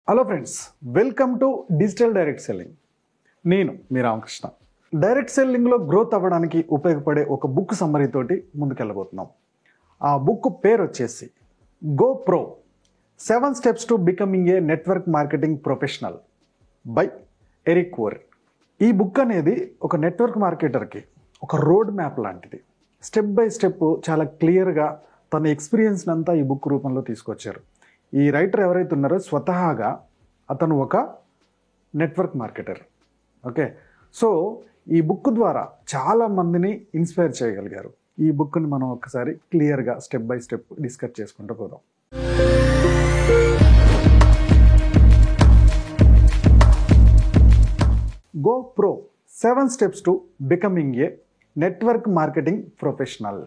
Hello friends, welcome to digital direct selling. నేను మీ Ramakrishna. Direct సెల్లింగ్లో growth అవ్వడానికి ఉపయోగపడే ఒక బుక్ సమ్మరీ తోటి ముందుకెళ్ళబోతున్నాం. ఆ బుక్ పేరు వచ్చేసి go pro 7 Steps to Becoming a Network Marketing Professional by Eric Worre. ఈ బుక్ అనేది ఒక నెట్వర్క్ మార్కెటర్కి ఒక రోడ్ మ్యాప్ లాంటిది. స్టెప్ బై స్టెప్ చాలా క్లియర్గా తన ఎక్స్పీరియన్స్ అంతా ఈ బుక్ రూపంలో తీసుకొచ్చారు. ఈ రైటర్ ఎవరైతే ఉన్నారో స్వతహాగా అతను ఒక నెట్వర్క్ మార్కెటర్. ఓకే, సో ఈ బుక్ ద్వారా చాలా మందిని ఇన్స్పైర్ చేయగలిగారు. ఈ బుక్ని మనం ఒకసారి క్లియర్గా స్టెప్ బై స్టెప్ డిస్కస్ చేసుకుంటూ పోదాం. Go pro 7 Steps to Becoming a Network Marketing Professional.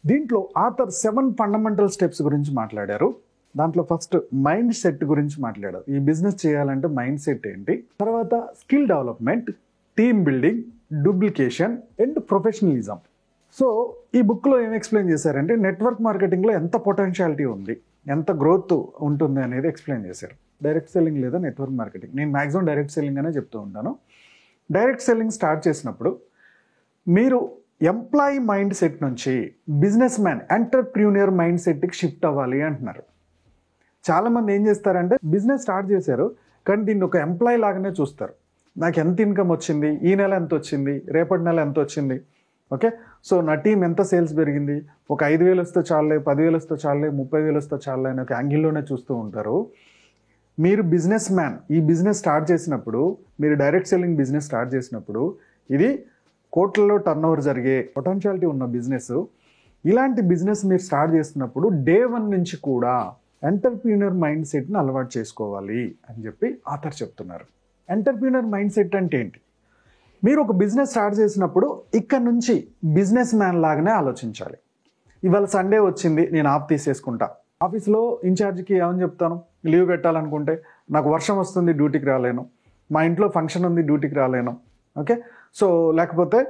దీంట్లో ఆథర్ 7 ఫండమెంటల్ స్టెప్స్ గురించి మాట్లాడారు. దాంట్లో ఫస్ట్ మైండ్ సెట్ గురించి మాట్లాడారు. ఈ బిజినెస్ చేయాలంటే మైండ్ సెట్ ఏంటి, తర్వాత skill development, team building, duplication and professionalism. So ఈ బుక్లో ఏం ఎక్స్ప్లెయిన్ చేశారంటే నెట్వర్క్ మార్కెటింగ్లో ఎంత పొటెన్షియాలిటీ ఉంది, ఎంత గ్రోత్ ఉంటుంది అనేది ఎక్స్ప్లెయిన్ చేశారు. డైరెక్ట్ సెల్లింగ్ లేదా నెట్వర్క్ మార్కెటింగ్, నేను మ్యాక్సిమం డైరెక్ట్ సెల్లింగ్ అనే చెప్తూ ఉంటాను. డైరెక్ట్ సెల్లింగ్ స్టార్ట్ చేసినప్పుడు మీరు ఎంప్లాయీ మైండ్ సెట్ నుంచి బిజినెస్ మ్యాన్ ఎంటర్ప్రీనియర్ మైండ్ సెట్కి షిఫ్ట్ అవ్వాలి అంటున్నారు. చాలామంది ఏం చేస్తారంటే బిజినెస్ స్టార్ట్ చేశారు కానీ దీన్ని ఒక ఎంప్లాయీ లాగానే చూస్తారు. నాకు ఎంత ఇన్కమ్ వచ్చింది, ఈ నెల ఎంత వచ్చింది, రేపటి నెల ఎంత వచ్చింది, ఓకే, సో నా టీం ఎంత సేల్స్ పెరిగింది, ఒక 5,000 వస్తే చాలే, 10,000 వస్తే చాలే, 30,000 వస్తే చాలే అని ఒక యాంగిల్లోనే చూస్తూ ఉంటారు. మీరు బిజినెస్ మ్యాన్ ఈ బిజినెస్ స్టార్ట్ చేసినప్పుడు, మీరు డైరెక్ట్ సెల్లింగ్ బిజినెస్ స్టార్ట్ చేసినప్పుడు ఇది కోట్లలో టర్న్ ఓవర్ జరిగే పొటెన్షియాలిటీ ఉన్న బిజినెస్. ఇలాంటి బిజినెస్ మీరు స్టార్ట్ చేస్తున్నప్పుడు డే 1 నుంచి కూడా ఎంటర్ప్రీనర్ మైండ్ సెట్ని అలవాటు చేసుకోవాలి అని చెప్పి ఆథర్ చెప్తున్నారు. ఎంటర్ప్రీనర్ మైండ్ సెట్ అంటే ఏంటి? మీరు ఒక బిజినెస్ స్టార్ట్ చేసినప్పుడు ఇక్కడ నుంచి బిజినెస్ మ్యాన్ లాగానే ఆలోచించాలి. ఇవాళ సండే వచ్చింది, నేను ఆఫ్ తీసేసుకుంటా. ఆఫీస్లో ఇన్ఛార్జ్కి ఏమని చెప్తాను, లీవ్ పెట్టాలనుకుంటే నాకు వర్షం వస్తుంది డ్యూటీకి రాలేను, మా ఇంట్లో ఫంక్షన్ ఉంది డ్యూటీకి రాలేను, ఓకే, సో లేకపోతే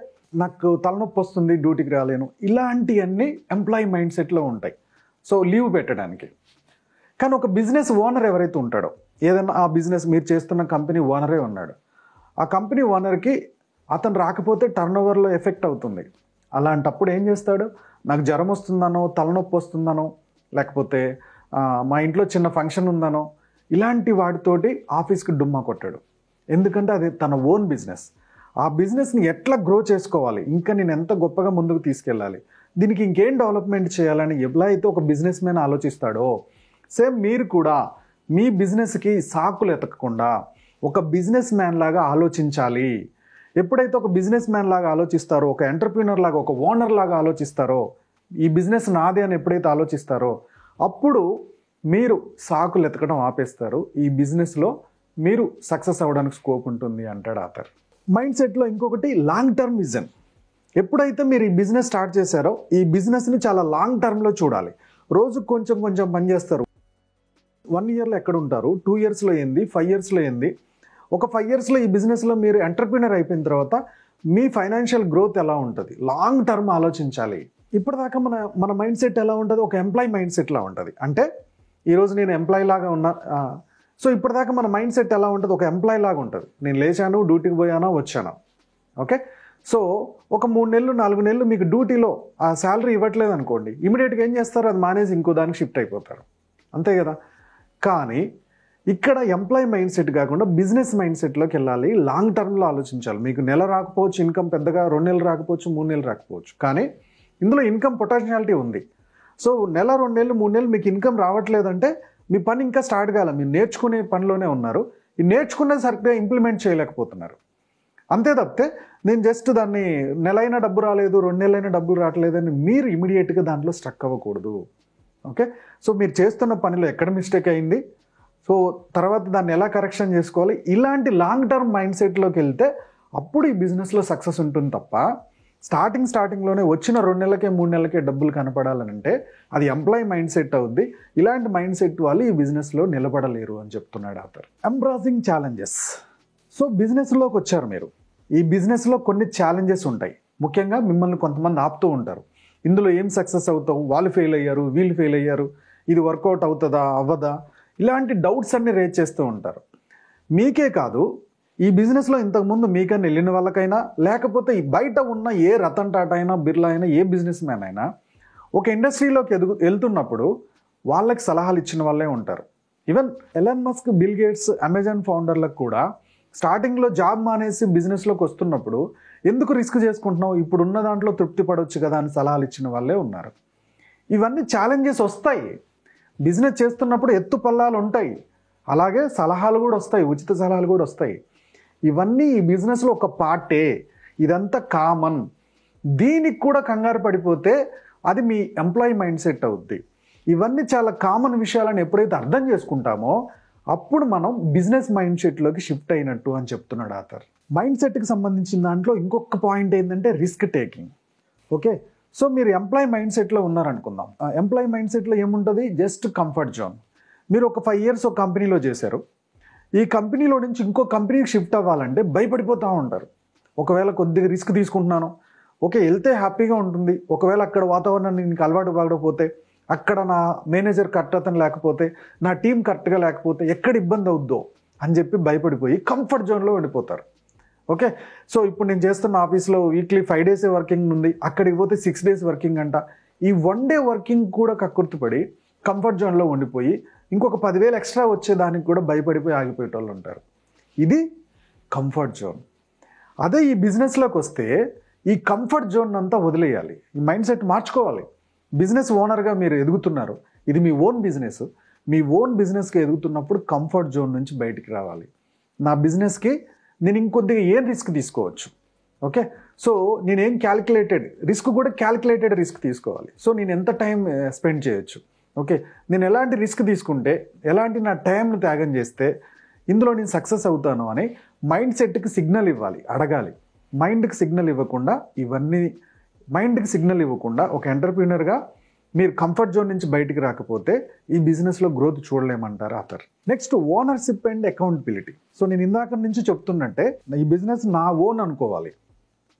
నాకు తలనొప్పి వస్తుంది డ్యూటీకి రాలేను. ఇలాంటివన్నీ ఎంప్లాయీ మైండ్ సెట్లో ఉంటాయి, సో లీవ్ పెట్టడానికి. కానీ ఒక బిజినెస్ ఓనర్ ఎవరైతే ఉంటాడో, ఏదైనా ఆ బిజినెస్ మీరు చేస్తున్న కంపెనీ ఓనరే ఉన్నాడు, ఆ కంపెనీ ఓనర్కి అతను రాకపోతే టర్న్ ఓవర్లో ఎఫెక్ట్ అవుతుంది. అలాంటప్పుడు ఏం చేస్తాడు, నాకు జ్వరం వస్తుందనో, తలనొప్పి వస్తుందనో, లేకపోతే మా ఇంట్లో చిన్న ఫంక్షన్ ఉందనో, ఇలాంటి వాటితోటి ఆఫీస్కి డుమ్మా కొట్టాడు. ఎందుకంటే అది తన ఓన్ బిజినెస్. ఆ బిజినెస్ని ఎట్లా గ్రో చేసుకోవాలి, ఇంకా నేను ఎంత గొప్పగా ముందుకు తీసుకెళ్ళాలి, దీనికి ఇంకేం డెవలప్మెంట్ చేయాలని ఎలా అయితే ఒక బిజినెస్ మ్యాన్ ఆలోచిస్తాడో, సేమ్ మీరు కూడా మీ బిజినెస్కి సాకులు ఎతకకుండా ఒక బిజినెస్ మ్యాన్ లాగా ఆలోచించాలి. ఎప్పుడైతే ఒక బిజినెస్ మ్యాన్ లాగా ఆలోచిస్తారో, ఒక ఎంటర్ప్రీనర్ లాగా, ఒక ఓనర్ లాగా ఆలోచిస్తారో, ఈ బిజినెస్ నాదే అని ఎప్పుడైతే ఆలోచిస్తారో అప్పుడు మీరు సాకులు ఎతకడం ఆపేస్తారు. ఈ బిజినెస్లో మీరు సక్సెస్ అవ్వడానికి స్కోప్ ఉంటుంది అంటాడు ఆథర్. మైండ్ సెట్లో ఇంకొకటి లాంగ్ టర్మ్ విజన్. ఎప్పుడైతే మీరు ఈ బిజినెస్ స్టార్ట్ చేశారో ఈ బిజినెస్ని చాలా లాంగ్ టర్మ్లో చూడాలి. రోజుకు కొంచెం కొంచెం పని చేస్తారు. 1 ఇయర్లో ఎక్కడ ఉంటారు, 2 ఇయర్స్లో ఏంది, 5 ఇయర్స్లో ఏంది. ఒక 5 ఇయర్స్లో ఈ బిజినెస్లో మీరు ఎంటర్ప్రీనర్ అయిపోయిన తర్వాత మీ ఫైనాన్షియల్ గ్రోత్ ఎలా ఉంటుంది, లాంగ్ టర్మ్ ఆలోచించాలి. ఇప్పటిదాకా మన మైండ్ సెట్ ఎలా ఉంటుంది, ఒక ఎంప్లాయీ మైండ్ సెట్లా ఉంటుంది. అంటే ఈరోజు నేను ఎంప్లాయీ లాగా ఉన్నా, సో ఇప్పటిదాకా మన మైండ్ సెట్ ఎలా ఉంటుంది, ఒక ఎంప్లాయీ లాగా ఉంటుంది. నేను లేచాను, డ్యూటీకి పోయానా, వచ్చాను, ఓకే. సో ఒక 3 నెలలు 4 నెలలు మీకు డ్యూటీలో ఆ శాలరీ ఇవ్వట్లేదు అనుకోండి, ఇమీడియట్గా ఏం చేస్తారు, అది మానేసి ఇంకో దానికి షిఫ్ట్ అయిపోతారు, అంతే కదా. కానీ ఇక్కడ ఎంప్లాయీ మైండ్ సెట్ కాకుండా బిజినెస్ మైండ్ సెట్లోకి వెళ్ళాలి, లాంగ్ టర్మ్లో ఆలోచించాలి. మీకు నెల రాకపోవచ్చు ఇన్కమ్, పెద్దగా 2 నెలలు రాకపోవచ్చు, 3 నెలలు రాకపోవచ్చు, కానీ ఇందులో ఇన్కమ్ పొటెన్షియాలిటీ ఉంది. సో నెల, 2 నెలలు, 3 నెలలు మీకు ఇన్కమ్ రావట్లేదంటే మీ పని ఇంకా స్టార్ట్ కాలే, మీరు నేర్చుకునే పనిలోనే ఉన్నారు. ఈ నేర్చుకునే సరిగ్గా ఇంప్లిమెంట్ చేయలేకపోతున్నారు. అంతే తప్పితే నేను జస్ట్ దాన్ని నెలైనా డబ్బు రాలేదు, 2 నెలలైనా డబ్బులు రావట్లేదని మీరు ఇమీడియట్గా దాంట్లో స్ట్రక్ అవ్వకూడదు, ఓకే. సో మీరు చేస్తున్న పనిలో ఎక్కడ మిస్టేక్ అయింది, సో తర్వాత దాన్ని ఎలా కరెక్షన్ చేసుకోవాలి, ఇలాంటి లాంగ్ టర్మ్ మైండ్ సెట్లోకి వెళ్తే అప్పుడు ఈ బిజినెస్లో సక్సెస్ ఉంటుంది తప్ప స్టార్టింగ్లోనే వచ్చిన 2 నెలలకే 3 నెలలకే డబ్బులు కనపడాలనంటే అది ఎంప్లాయీ మైండ్ సెట్ అవుద్ది. ఇలాంటి మైండ్ సెట్ వాళ్ళు ఈ బిజినెస్లో నిలబడలేరు అని చెప్తున్నాడు ఆథర్. Embarrassing challenges. సో బిజినెస్లోకి వచ్చారు మీరు, ఈ బిజినెస్లో కొన్ని ఛాలెంజెస్ ఉంటాయి. ముఖ్యంగా మిమ్మల్ని కొంతమంది ఆపుతూ ఉంటారు, ఇందులో ఏం సక్సెస్ అవుతావు, వాళ్ళు ఫెయిల్ అయ్యారు, వీళ్ళు ఫెయిల్ అయ్యారు, ఇది వర్కౌట్ అవుతుందా అవ్వదా, ఇలాంటి డౌట్స్ అన్ని రేజ్ చేస్తూ ఉంటారు. మీకే కాదు, ఈ బిజినెస్లో ఇంతకుముందు మీకన్నా వెళ్ళిన వాళ్ళకైనా, లేకపోతే ఈ బయట ఉన్న ఏ రతన్ టాటా అయినా, బిర్లా అయినా, ఏ బిజినెస్ మ్యాన్ అయినా ఒక ఇండస్ట్రీలోకి వెళ్తున్నప్పుడు వాళ్ళకి సలహాలు ఇచ్చిన వాళ్ళే ఉంటారు. Even Elon Musk, Bill Gates, Amazon ఫౌండర్లకు కూడా స్టార్టింగ్లో జాబ్ మానేసి బిజినెస్లోకి వస్తున్నప్పుడు ఎందుకు రిస్క్ చేసుకుంటున్నావు, ఇప్పుడున్న దాంట్లో తృప్తి పడవచ్చు కదా అని సలహాలు ఇచ్చిన వాళ్ళే ఉన్నారు. ఇవన్నీ ఛాలెంజెస్ వస్తాయి. బిజినెస్ చేస్తున్నప్పుడు ఎత్తు పల్లాలు ఉంటాయి, అలాగే సలహాలు కూడా వస్తాయి, ఉచిత సలహాలు కూడా వస్తాయి. ఇవన్నీ ఈ బిజినెస్లో ఒక పార్టే, ఇదంతా కామన్. దీనికి కూడా కంగారు పడిపోతే అది మీ ఎంప్లాయీ మైండ్ సెట్ అవుద్ది. ఇవన్నీ చాలా కామన్ విషయాలను ఎప్పుడైతే అర్థం చేసుకుంటామో అప్పుడు మనం బిజినెస్ మైండ్ సెట్లోకి షిఫ్ట్ అయినట్టు అని చెప్తున్నాడు ఆథర్. మైండ్ సెట్కి సంబంధించిన దాంట్లో ఇంకొక పాయింట్ ఏంటంటే రిస్క్ టేకింగ్. ఓకే, సో మీరు ఎంప్లాయీ మైండ్ సెట్లో ఉన్నారనుకుందాం. ఎంప్లాయీ మైండ్ సెట్లో ఏముంటుంది, జస్ట్ కంఫర్ట్ జోన్. మీరు ఒక 5 years ఒక కంపెనీలో చేశారు. ఈ కంపెనీలో నుంచి ఇంకో కంపెనీకి షిఫ్ట్ అవ్వాలంటే భయపడిపోతూ ఉంటారు. ఒకవేళ కొద్దిగా రిస్క్ తీసుకుంటున్నాను, ఓకే వెళ్తే హ్యాపీగా ఉంటుంది, ఒకవేళ అక్కడ వాతావరణం నీకు అలవాటు పడకపోతే, అక్కడ నా మేనేజర్ కరెక్ట్ అతను లేకపోతే, నా టీం కరెక్ట్గా లేకపోతే ఎక్కడ ఇబ్బంది అవుద్దో అని చెప్పి భయపడిపోయి కంఫర్ట్ జోన్లో ఉండిపోతారు. ఓకే, సో ఇప్పుడు నేను చేస్తున్న ఆఫీస్లో వీక్లీ 5 days వర్కింగ్ ఉంది, అక్కడికి పోతే 6 days వర్కింగ్ అంట. ఈ 1 day వర్కింగ్ కూడా కక్కుర్తిపడి కంఫర్ట్ జోన్లో ఉండిపోయి ఇంకొక 10,000 ఎక్స్ట్రా వచ్చేదానికి కూడా భయపడిపోయి ఆగిపోయేటోళ్ళు ఉంటారు. ఇది కంఫర్ట్ జోన్. అదే ఈ బిజినెస్లోకి వస్తే ఈ కంఫర్ట్ జోన్ అంతా వదిలేయాలి, ఈ మైండ్ సెట్ మార్చుకోవాలి. బిజినెస్ ఓనర్గా మీరు ఎదుగుతున్నారు, ఇది మీ ఓన్ బిజినెస్. మీ ఓన్ బిజినెస్కి ఎదుగుతున్నప్పుడు కంఫర్ట్ జోన్ నుంచి బయటికి రావాలి. నా బిజినెస్కి నేను ఇంకొద్దిగా ఏం రిస్క్ తీసుకోవచ్చు. ఓకే, సో నేనేం క్యాలిక్యులేటెడ్ రిస్క్ కూడా క్యాలిక్యులేటెడ్ రిస్క్ తీసుకోవాలి. సో నేను ఎంత టైం స్పెండ్ చేయొచ్చు, ఓకే నేను ఎలాంటి రిస్క్ తీసుకుంటే, ఎలాంటి నా టైంను త్యాగం చేస్తే ఇందులో నేను సక్సెస్ అవుతాను అని మైండ్ సెట్కి సిగ్నల్ ఇవ్వాలి, అడగాలి. మైండ్కి సిగ్నల్ ఇవ్వకుండా మైండ్కి సిగ్నల్ ఇవ్వకుండా ఒక ఎంటర్ప్రీనర్గా మీరు కంఫర్ట్ జోన్ నుంచి బయటికి రాకపోతే ఈ బిజినెస్లో గ్రోత్ చూడలేమంటారు author. Next ownership and accountability. So నేను ఇందాక నుంచి చెప్తున్నట్టే ఈ బిజినెస్ నా ఓన్ అనుకోవాలి.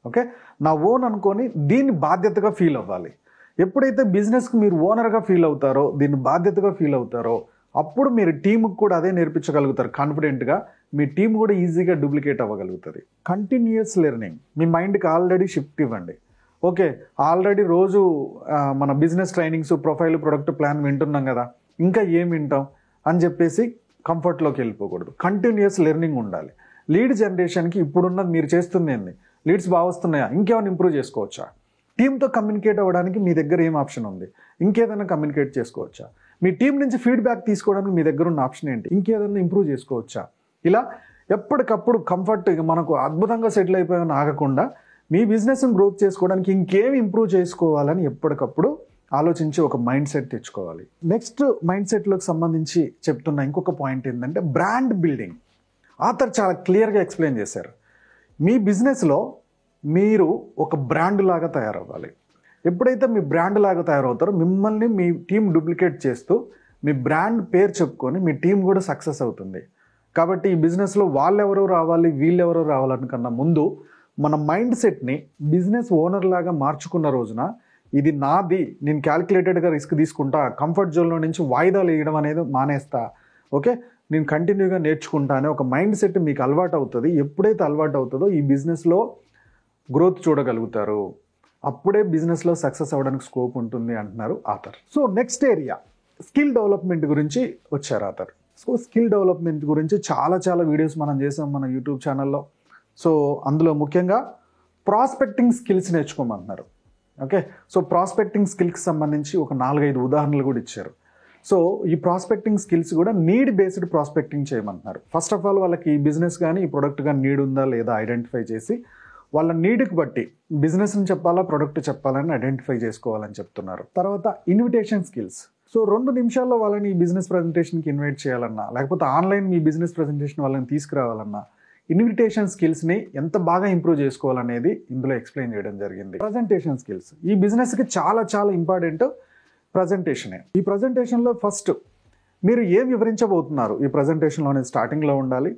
ఓకే, నా ఓన్ అనుకొని దీన్ని బాధ్యతగా ఫీల్ అవ్వాలి. ఎప్పుడైతే బిజినెస్కి మీరు ఓనర్గా ఫీల్ అవుతారో, దీన్ని బాధ్యతగా ఫీల్ అవుతారో, అప్పుడు మీరు టీంకి కూడా అదే నేర్పించగలుగుతారు. కాన్ఫిడెంట్గా మీ టీం కూడా ఈజీగా డూప్లికేట్ అవ్వగలుగుతుంది. Continuous learning. మీ మైండ్కి ఆల్రెడీ షిఫ్ట్ ఇవ్వండి. ఓకే, ఆల్రెడీ రోజు మన business trainings, profile, product plan వింటున్నాం కదా, ఇంకా ఏం వింటాం అని చెప్పేసి కంఫర్ట్లోకి వెళ్ళిపోకూడదు. కంటిన్యూస్ లెర్నింగ్ ఉండాలి. లీడ్ జనరేషన్కి ఇప్పుడున్నది మీరు చేస్తుంది ఏంది, లీడ్స్ బాగా వస్తున్నాయా, ఇంకేమైనా ఇంప్రూవ్ చేసుకోవచ్చా, టీంతో కమ్యూనికేట్ అవ్వడానికి మీ దగ్గర ఏం ఆప్షన్ ఉంది, ఇంకేదైనా కమ్యూనికేట్ చేసుకోవచ్చా, మీ టీం నుంచి ఫీడ్బ్యాక్ తీసుకోవడానికి మీ దగ్గర ఉన్న ఆప్షన్ ఏంటి, ఇంకేదైనా ఇంప్రూవ్ చేసుకోవచ్చా. ఇలా ఎప్పటికప్పుడు కంఫర్ట్ మనకు అద్భుతంగా సెటిల్ అయిపోయామని ఆగకుండా మీ బిజినెస్ని గ్రోత్ చేసుకోవడానికి ఇంకేం ఇంప్రూవ్ చేసుకోవాలని ఎప్పటికప్పుడు ఆలోచించి ఒక మైండ్ సెట్ తెచ్చుకోవాలి. నెక్స్ట్ మైండ్ సెట్లోకి సంబంధించి చెప్తున్న ఇంకొక పాయింట్ ఏంటంటే బ్రాండ్ బిల్డింగ్. ఆథర్ చాలా క్లియర్గా ఎక్స్ప్లెయిన్ చేశారు. మీ బిజినెస్లో మీరు ఒక బ్రాండ్ లాగా తయారవ్వాలి. ఎప్పుడైతే మీ బ్రాండ్ లాగా తయారవుతారో మిమ్మల్ని మీ టీం డూప్లికేట్ చేస్తూ మీ బ్రాండ్ పేరు చెప్పుకొని మీ టీం కూడా సక్సెస్ అవుతుంది. కాబట్టి ఈ బిజినెస్లో వాళ్ళెవరో రావాలి, వీళ్ళెవరో రావాలని కన్నా ముందు మన మైండ్ సెట్ని బిజినెస్ ఓనర్ లాగా మార్చుకున్న రోజున ఇది నాది, నేను క్యాలిక్యులేటెడ్గా రిస్క్ తీసుకుంటా, కంఫర్ట్ జోన్లో నుంచి వాయిదాలు వేయడం అనేది మానేస్తా, ఓకే నేను కంటిన్యూగా నేర్చుకుంటా అనే ఒక మైండ్ సెట్ మీకు అలవాటు అవుతుంది. ఎప్పుడైతే అలవాటు అవుతుందో ఈ బిజినెస్లో గ్రోత్ చూడగలుగుతారు. అప్పుడే బిజినెస్లో సక్సెస్ అవ్వడానికి స్కోప్ ఉంటుంది అంటున్నారు author. So next area skill development గురించి వచ్చారు ఆథర్. సో స్కిల్ డెవలప్మెంట్ గురించి చాలా వీడియోస్ మనం చేసాం మన యూట్యూబ్ ఛానల్లో. సో అందులో ముఖ్యంగా ప్రాస్పెక్టింగ్ స్కిల్స్ నేర్చుకోమంటున్నారు. ఓకే, సో ప్రాస్పెక్టింగ్ స్కిల్స్కి సంబంధించి ఒక 4-5 ఉదాహరణలు కూడా ఇచ్చారు. సో ఈ ప్రాస్పెక్టింగ్ స్కిల్స్ కూడా నీడ్ బేస్డ్ ప్రాస్పెక్టింగ్ చేయమంటున్నారు. ఫస్ట్ ఆఫ్ ఆల్ వాళ్ళకి ఈ బిజినెస్ కానీ ఈ ప్రొడక్ట్ కానీ నీడ్ ఉందా లేదా ఐడెంటిఫై చేసి వాళ్ళ నీడ్కి బట్టి బిజినెస్ని చెప్పాలా, ప్రొడక్ట్ చెప్పాలని ఐడెంటిఫై చేసుకోవాలని చెప్తున్నారు. తర్వాత ఇన్విటేషన్ స్కిల్స్. సో 2 నిమిషాల్లో వాళ్ళని ఈ బిజినెస్ ప్రజెంటేషన్కి ఇన్వైట్ చేయాలన్నా, లేకపోతే ఆన్లైన్ మీ బిజినెస్ ప్రజెంటేషన్ వాళ్ళని తీసుకురావాలన్నా ఇన్విటేషన్ స్కిల్స్ని ఎంత బాగా ఇంప్రూవ్ చేసుకోవాలనేది ఇందులో ఎక్స్ప్లెయిన్ చేయడం జరిగింది. ప్రజెంటేషన్ స్కిల్స్ ఈ బిజినెస్కి చాలా ఇంపార్టెంట్ ప్రజెంటేషనే. ఈ ప్రజెంటేషన్లో ఫస్ట్ మీరు ఏం వివరించబోతున్నారు ఈ ప్రజెంటేషన్లో అనేది స్టార్టింగ్లో ఉండాలి,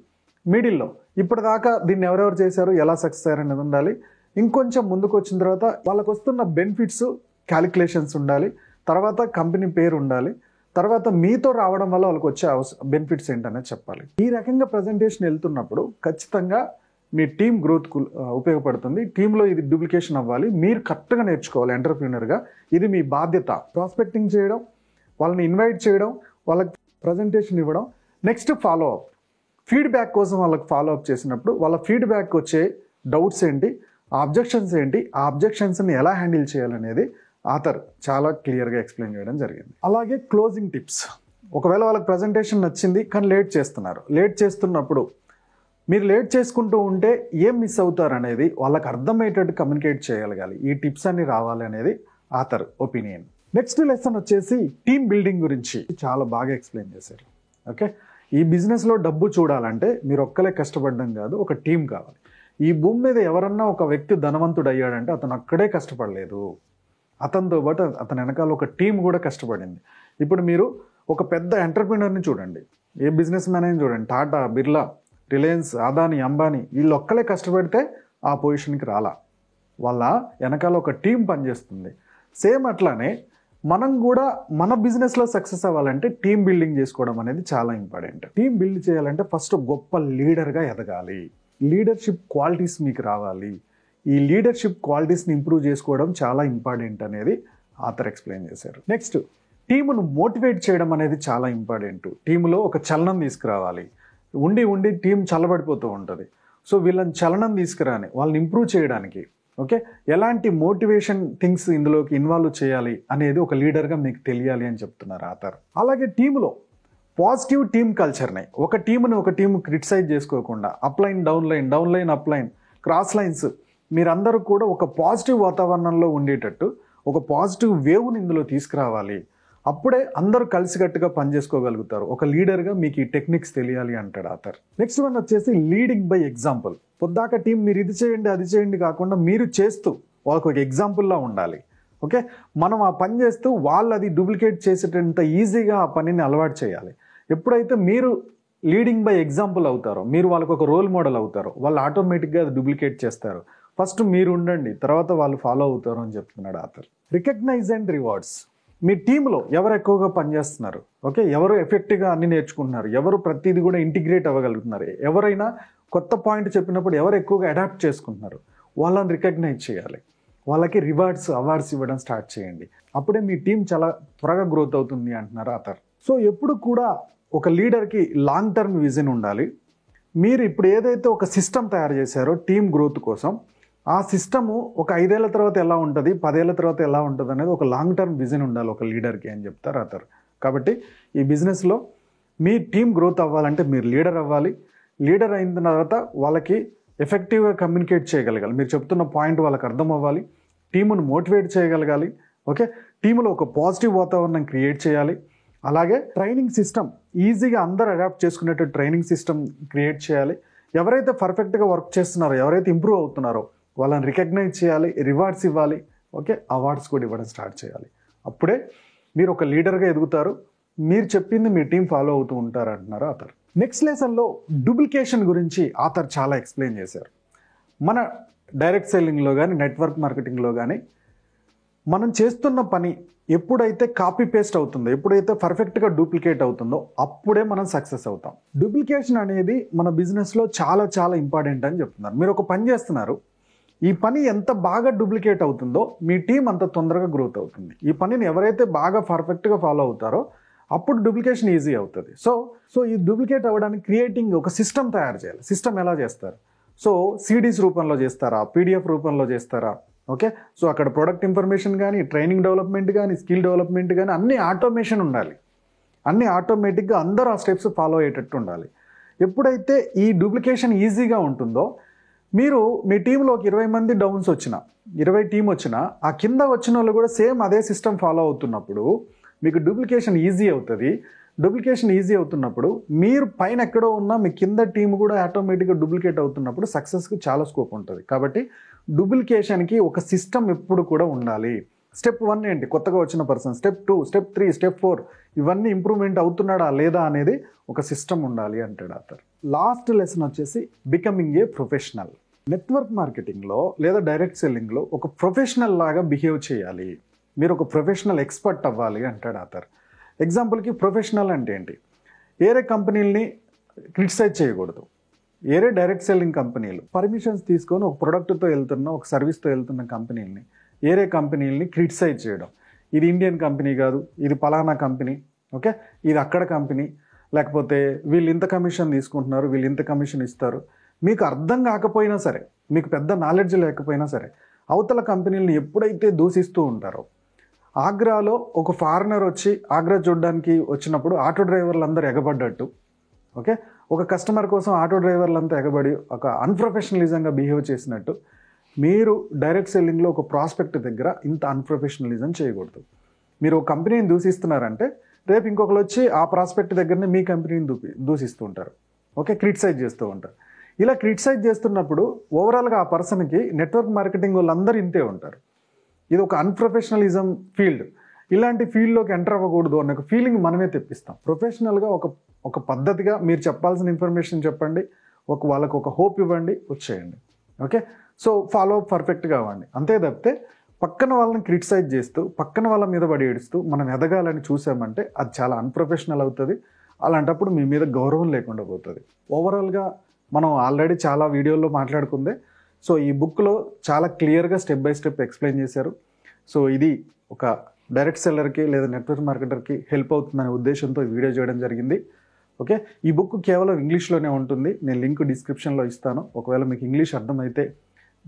మిడిల్లో ఇప్పటిదాకా దీన్ని ఎవరెవరు చేశారు, ఎలా సక్సెస్ అయ్యారు అనేది ఉండాలి, ఇంకొంచెం ముందుకు వచ్చిన తర్వాత వాళ్ళకు వస్తున్న బెనిఫిట్స్ క్యాలిక్యులేషన్స్ ఉండాలి, తర్వాత కంపెనీ పేరు ఉండాలి, తర్వాత మీతో రావడం వల్ల వాళ్ళకి వచ్చే బెనిఫిట్స్ ఏంటనేది చెప్పాలి. ఈ రకంగా ప్రజెంటేషన్ వెళ్తున్నప్పుడు ఖచ్చితంగా మీ టీమ్ గ్రోత్కు ఉపయోగపడుతుంది. టీంలో ఇది డూప్లికేషన్ అవ్వాలి. మీరు కరెక్ట్గా నేర్చుకోవాలి ఎంటర్‌ప్రెన్యూర్‌గా. ఇది మీ బాధ్యత. ప్రాస్పెక్టింగ్ చేయడం, వాళ్ళని ఇన్వైట్ చేయడం, వాళ్ళకి ప్రజెంటేషన్ ఇవ్వడం, నెక్స్ట్ ఫాలో అప్. ఫీడ్బ్యాక్ కోసం వాళ్ళకి ఫాలో అప్ చేసినప్పుడు వాళ్ళ ఫీడ్బ్యాక్ వచ్చే డౌట్స్ ఏంటి, ఆ అబ్జెక్షన్స్ ఏంటి, ఆ అబ్జెక్షన్స్ని ఎలా హ్యాండిల్ చేయాలనేది ఆథర్ చాలా క్లియర్గా ఎక్స్ప్లెయిన్ చేయడం జరిగింది. అలాగే క్లోజింగ్ టిప్స్. ఒకవేళ వాళ్ళకి ప్రజెంటేషన్ నచ్చింది కానీ లేట్ చేస్తున్నారు. లేట్ చేస్తున్నప్పుడు మీరు లేట్ చేసుకుంటూ ఉంటే ఏం మిస్ అవుతారు అనేది వాళ్ళకి అర్థమయ్యేటట్టు కమ్యూనికేట్ చేయగలగాలి. ఈ టిప్స్ అన్ని రావాలి అనేది ఆథర్ ఒపీనియన్. నెక్స్ట్ లెసన్ వచ్చేసి టీమ్ బిల్డింగ్ గురించి చాలా బాగా ఎక్స్ప్లెయిన్ చేశారు. ఓకే, ఈ బిజినెస్లో డబ్బు చూడాలంటే మీరు ఒక్కలే కష్టపడడం కాదు, ఒక టీం కావాలి. ఈ భూమి మీద ఎవరన్నా ఒక వ్యక్తి ధనవంతుడు అయ్యాడంటే అతను అక్కడే కష్టపడలేదు, అతనితో పాటు అతని వెనకాల ఒక టీం కూడా కష్టపడింది. ఇప్పుడు మీరు ఒక పెద్ద ఎంటర్‌ప్రెన్యూర్‌ని చూడండి, ఏ బిజినెస్ మ్యాన్ అయినా చూడండి, టాటా, బిర్లా, రిలయన్స్, అదానీ, అంబానీ, వీళ్ళు ఒక్కలే కష్టపడితే ఆ పొజిషన్కి రాలా. వాళ్ళ వెనకాల ఒక టీం పనిచేస్తుంది. సేమ్ అట్లానే మనం కూడా మన బిజినెస్లో సక్సెస్ అవ్వాలంటే టీం బిల్డింగ్ చేసుకోవడం అనేది చాలా ఇంపార్టెంట్. టీం బిల్డ్ చేయాలంటే ఫస్ట్ గొప్ప లీడర్గా ఎదగాలి. లీడర్షిప్ క్వాలిటీస్ మీకు రావాలి. ఈ లీడర్షిప్ క్వాలిటీస్ని ఇంప్రూవ్ చేసుకోవడం చాలా ఇంపార్టెంట్ అనేది ఆథర్ ఎక్స్ప్లెయిన్ చేశారు. నెక్స్ట్, టీమును మోటివేట్ చేయడం అనేది చాలా ఇంపార్టెంట్. టీములో ఒక చలనం తీసుకురావాలి. ఉండి ఉండి టీం చల్లబడిపోతూ ఉంటుంది. సో వీళ్ళని చలనం తీసుకురాని వాళ్ళని ఇంప్రూవ్ చేయడానికి ఓకే ఎలాంటి మోటివేషన్ థింగ్స్ ఇందులోకి ఇన్వాల్వ్ చేయాలి అనేది ఒక లీడర్గా మీకు తెలియాలి అని చెప్తున్నారు ఆథర్. అలాగే టీములో పాజిటివ్ టీమ్ కల్చర్ని, ఒక టీముని ఒక టీము క్రిటిసైజ్ చేసుకోకుండా upline, downline, downline, upline, cross lines, మీరందరూ కూడా ఒక పాజిటివ్ వాతావరణంలో ఉండేటట్టు ఒక పాజిటివ్ వేవ్ని ఇందులో తీసుకురావాలి. అప్పుడే అందరూ కలిసికట్టుగా పనిచేసుకోగలుగుతారు. ఒక లీడర్గా మీకు ఈ టెక్నిక్స్ తెలియాలి అంటాడు ఆథర్. నెక్స్ట్ వన్ వచ్చేసి లీడింగ్ బై ఎగ్జాంపుల్. పొద్దాక టీం మీరు ఇది చేయండి అది చేయండి కాకుండా మీరు చేస్తూ వాళ్ళకు ఒక ఎగ్జాంపుల్లా ఉండాలి. ఓకే, మనం ఆ పని చేస్తూ వాళ్ళు అది డూప్లికేట్ చేసేటంత ఈజీగా ఆ పనిని అలవాటు చేయాలి. ఎప్పుడైతే మీరు లీడింగ్ బై ఎగ్జాంపుల్ అవుతారో, మీరు వాళ్ళకు ఒక రోల్ మోడల్ అవుతారో, వాళ్ళు ఆటోమేటిక్గా అది డూప్లికేట్ చేస్తారు. ఫస్ట్ మీరు ఉండండి, తర్వాత వాళ్ళు ఫాలో అవుతారు అని చెప్తున్నాడు ఆథర్. Recognize and rewards. మీ టీంలో ఎవరు ఎక్కువగా పనిచేస్తున్నారు, ఓకే, ఎవరు ఎఫెక్టివ్గా అన్ని నేర్చుకుంటున్నారు, ఎవరు ప్రతిదీ కూడా ఇంటిగ్రేట్ అవ్వగలుగుతున్నారు, ఎవరైనా కొత్త పాయింట్ చెప్పినప్పుడు ఎవరు ఎక్కువగా అడాప్ట్ చేసుకుంటున్నారు, వాళ్ళని రికగ్నైజ్ చేయాలి. వాళ్ళకి రివార్డ్స్, అవార్డ్స్ ఇవ్వడం స్టార్ట్ చేయండి. అప్పుడే మీ టీం చాలా త్వరగా గ్రోత్ అవుతుంది అంటున్నారు ఆథర్. సో ఎప్పుడు కూడా ఒక లీడర్కి లాంగ్ టర్మ్ విజన్ ఉండాలి. మీరు ఇప్పుడు ఏదైతే ఒక సిస్టమ్ తయారు చేశారో టీమ్ గ్రోత్ కోసం, ఆ సిస్టము ఒక 5 ఏళ్ల తర్వాత ఎలా ఉంటుంది, 10 ఏళ్ల తర్వాత ఎలా ఉంటుంది అనేది ఒక లాంగ్ టర్మ్ విజన్ ఉండాలి ఒక లీడర్కి అని చెప్తారు ఆథర్. కాబట్టి ఈ బిజినెస్లో మీ టీం గ్రోత్ అవ్వాలంటే మీరు లీడర్ అవ్వాలి. లీడర్ అయిన తర్వాత వాళ్ళకి ఎఫెక్టివ్గా కమ్యూనికేట్ చేయగలగాలి. మీరు చెప్తున్న పాయింట్ వాళ్ళకి అర్థం అవ్వాలి. టీమును మోటివేట్ చేయగలగాలి. ఓకే, టీంలో ఒక పాజిటివ్ వాతావరణం క్రియేట్ చేయాలి. అలాగే ట్రైనింగ్ సిస్టమ్ ఈజీగా అందరూ అడాప్ట్ చేసుకునేటట్టు ట్రైనింగ్ సిస్టమ్ క్రియేట్ చేయాలి. ఎవరైతే పర్ఫెక్ట్గా వర్క్ చేస్తున్నారో, ఎవరైతే ఇంప్రూవ్ అవుతున్నారో వాళ్ళని రికగ్నైజ్ చేయాలి, రివార్డ్స్ ఇవ్వాలి. ఓకే, అవార్డ్స్ కూడా ఇవ్వడం స్టార్ట్ చేయాలి. అప్పుడే మీరు ఒక లీడర్గా ఎదుగుతారు. మీరు చెప్పింది మీ టీం ఫాలో అవుతూ ఉంటారు అంటున్నారు ఆథర్. నెక్స్ట్ లెసన్లో డూప్లికేషన్ గురించి ఆథర్ చాలా ఎక్స్ప్లెయిన్ చేశారు. మన డైరెక్ట్ సెల్లింగ్లో కానీ, నెట్వర్క్ మార్కెటింగ్లో కానీ మనం చేస్తున్న పని ఎప్పుడైతే కాపీ పేస్ట్ అవుతుందో, ఎప్పుడైతే పర్ఫెక్ట్గా డూప్లికేట్ అవుతుందో అప్పుడే మనం సక్సెస్ అవుతాం. డూప్లికేషన్ అనేది మన బిజినెస్లో చాలా చాలా ఇంపార్టెంట్ అని చెప్తున్నారు. మీరు ఒక పని చేస్తున్నారు, ఈ పని ఎంత బాగా డూప్లికేట్ అవుతుందో మీ టీం అంత తొందరగా గ్రోత్ అవుతుంది. ఈ పనిని ఎవరైతే బాగా పర్ఫెక్ట్గా ఫాలో అవుతారో అప్పుడు డూప్లికేషన్ ఈజీ అవుతుంది. సో ఈ డూప్లికేట్ అవ్వడానికి క్రియేటింగ్ ఒక సిస్టమ్ తయారు చేయాలి. సిస్టమ్ ఎలా చేస్తారు? సో సిడీస్ రూపంలో చేస్తారా, పీడిఎఫ్ రూపంలో చేస్తారా? ఓకే, సో అక్కడ ప్రొడక్ట్ ఇన్ఫర్మేషన్ కానీ, ట్రైనింగ్ డెవలప్మెంట్ కానీ, స్కిల్ డెవలప్మెంట్ కానీ అన్నీ ఆటోమేషన్ ఉండాలి. అన్నీ ఆటోమేటిక్గా అందరూ ఆ స్టెప్స్ ఫాలో అయ్యేటట్టు ఉండాలి. ఎప్పుడైతే ఈ డూప్లికేషన్ ఈజీగా ఉంటుందో, మీరు మీ టీంలో ఒక 20 మంది డౌన్స్ వచ్చినా, 20 టీం వచ్చినా, ఆ కింద వచ్చిన వాళ్ళు కూడా సేమ్ అదే సిస్టమ్ ఫాలో అవుతున్నప్పుడు మీకు డూప్లికేషన్ ఈజీ అవుతుంది. డూప్లికేషన్ ఈజీ అవుతున్నప్పుడు మీరు పైన ఎక్కడో ఉన్నా మీ కింద టీం కూడా ఆటోమేటిక్గా డూప్లికేట్ అవుతున్నప్పుడు సక్సెస్కి చాలా స్కోప్ ఉంటుంది. కాబట్టి డూప్లికేషన్కి ఒక సిస్టమ్ ఎప్పుడు కూడా ఉండాలి. స్టెప్ 1 ఏంటి, కొత్తగా వచ్చిన పర్సన్, స్టెప్ 2, స్టెప్ 3, స్టెప్ 4 ఇవన్నీ ఇంప్రూవ్మెంట్ అవుతున్నాడా లేదా అనేది ఒక సిస్టమ్ ఉండాలి అంటాడు ఆథర్. లాస్ట్ లెసన్ వచ్చేసి బికమింగ్ ఏ ప్రొఫెషనల్. నెట్వర్క్ మార్కెటింగ్లో లేదా డైరెక్ట్ సెల్లింగ్లో ఒక ప్రొఫెషనల్ లాగా బిహేవ్ చేయాలి. మీరు ఒక ప్రొఫెషనల్ ఎక్స్పర్ట్ అవ్వాలి అంటాడు ఆథర్. ఎగ్జాంపుల్కి ప్రొఫెషనల్ అంటే ఏంటి? వేరే కంపెనీలని క్రిటిసైజ్ చేయకూడదు. వేరే డైరెక్ట్ సెల్లింగ్ కంపెనీలు పర్మిషన్స్ తీసుకొని ఒక ప్రొడక్ట్తో వెళ్తున్న, ఒక సర్వీస్తో వెళ్తున్న కంపెనీలని, వేరే కంపెనీలని క్రిటిసైజ్ చేయడం. ఇది ఇండియన్ కంపెనీ కాదు, ఇది పలానా కంపెనీ, ఓకే, ఇది అక్కడ కంపెనీ, లేకపోతే వీళ్ళు ఇంత కమిషన్ తీసుకుంటున్నారు, వీళ్ళు ఇంత కమిషన్ ఇస్తారు. మీకు అర్థం కాకపోయినా సరే, మీకు పెద్ద నాలెడ్జ్ లేకపోయినా సరే, అవతల కంపెనీలను ఎప్పుడైతే దూషిస్తూ ఉంటారో, ఆగ్రాలో ఒక ఫారినర్ వచ్చి ఆగ్రా చూడడానికి వచ్చినప్పుడు ఆటో డ్రైవర్లు అందరూ ఎగబడ్డట్టు, ఓకే, ఒక కస్టమర్ కోసం ఆటో డ్రైవర్లంతా ఎగబడి ఒక అన్ప్రొఫెషనలిజంగా బిహేవ్ చేసినట్టు, మీరు డైరెక్ట్ సెల్లింగ్లో ఒక ప్రాస్పెక్ట్ దగ్గర ఇంత అన్ప్రొఫెషనలిజం చేయకూడదు. మీరు ఒక కంపెనీని దూషిస్తున్నారంటే రేపు ఇంకొకరు వచ్చి ఆ ప్రాస్పెక్ట్ దగ్గరనే మీ కంపెనీని దూషిస్తూ ఉంటారు, ఓకే, క్రిటిసైజ్ చేస్తూ ఉంటారు. ఇలా క్రిటిసైజ్ చేస్తున్నప్పుడు ఓవరాల్గా ఆ పర్సన్కి నెట్వర్క్ మార్కెటింగ్ వాళ్ళందరూ ఇంతే ఉంటారు. ఇది ఒక అన్ప్రొఫెషనలిజం ఫీల్డ్. ఇలాంటి ఫీల్డ్లోకి ఎంటర్ అవ్వకూడదు అన్న ఒక ఫీలింగ్ మనమే తెప్పిస్తాం. ప్రొఫెషనల్గా ఒక పద్ధతిగా మీరు చెప్పాల్సిన ఇన్ఫర్మేషన్ చెప్పండి, వాళ్ళకు ఒక హోప్ ఇవ్వండి, వచ్చేయండి, ఓకే. సో ఫాలో అప్ పర్ఫెక్ట్గా అవ్వండి. అంతే తప్పితే పక్కన వాళ్ళని క్రిటిసైజ్ చేస్తూ, పక్కన వాళ్ళ మీద పడి ఏడుస్తూ మనం ఎదగాలని చూసామంటే అది చాలా అన్ప్రొఫెషనల్ అవుతుంది. అలాంటప్పుడు మీ మీద గౌరవం లేకుండా పోతుంది. ఓవరాల్గా మనం ఆల్రెడీ చాలా వీడియోల్లో మాట్లాడుకుందే. సో ఈ బుక్లో చాలా క్లియర్గా స్టెప్ బై స్టెప్ ఎక్స్ప్లెయిన్ చేశారు. సో ఇది ఒక డైరెక్ట్ సెల్లర్కి లేదా నెట్వర్క్ మార్కెటర్కి హెల్ప్ అవుతుందనే ఉద్దేశంతో వీడియో చేయడం జరిగింది, ఓకే. ఈ బుక్ కేవలం ఇంగ్లీష్లోనే ఉంటుంది. నేను లింక్ డిస్క్రిప్షన్లో ఇస్తాను. ఒకవేళ మీకు ఇంగ్లీష్ అర్థమైతే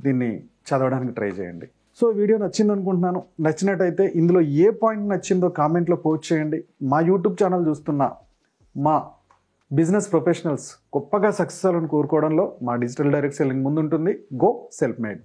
దీన్ని చదవడానికి ట్రై చేయండి. సో వీడియో నచ్చింది అనుకుంటున్నాను. నచ్చినట్టయితే ఇందులో ఏ పాయింట్ నచ్చిందో కామెంట్లో పోస్ట్ చేయండి. మా యూట్యూబ్ ఛానల్ చూస్తున్న మా బిజినెస్ ప్రొఫెషనల్స్ గొప్పగా సక్సెస్ అవ్వాలని కోరుకోవడంలో మా డిజిటల్ డైరెక్ట్ సెల్లింగ్ ముందుంటుంది. Go self made.